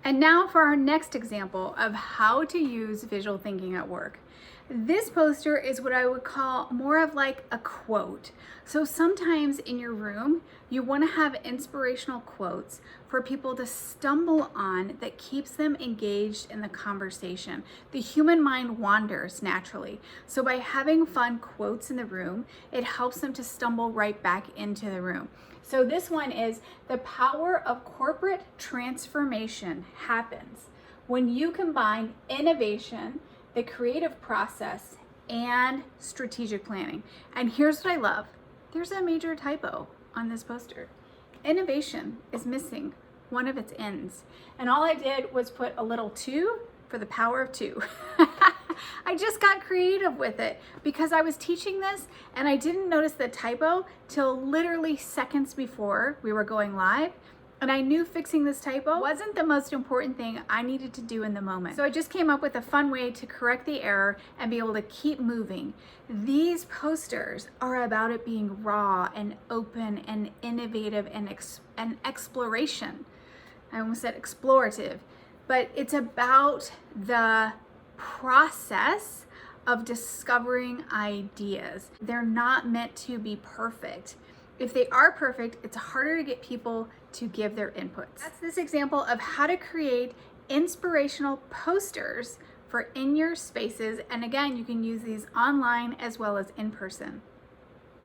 And now for our next example of how to use visual thinking at work. This poster is what I would call more of like a quote. So sometimes in your room, you want to have inspirational quotes for people to stumble on that keeps them engaged in the conversation. The human mind wanders naturally. So by having fun quotes in the room, it helps them to stumble right back into the room. So this one is: the power of corporate transformation happens when you combine innovation, the creative process, and strategic planning. And here's what I love. There's a major typo on this poster. Innovation is missing one of its ends. And all I did was put a little 2 for the power of 2. I just got creative with it because I was teaching this and I didn't notice the typo till literally seconds before we were going live. And I knew fixing this typo wasn't the most important thing I needed to do in the moment. So I just came up with a fun way to correct the error and be able to keep moving. These posters are about it being raw and open and innovative and exploration. I almost said explorative, but it's about the process of discovering ideas. They're not meant to be perfect. If they are perfect, it's harder to get people to give their inputs. That's this example of how to create inspirational posters for in your spaces. And again, you can use these online as well as in person.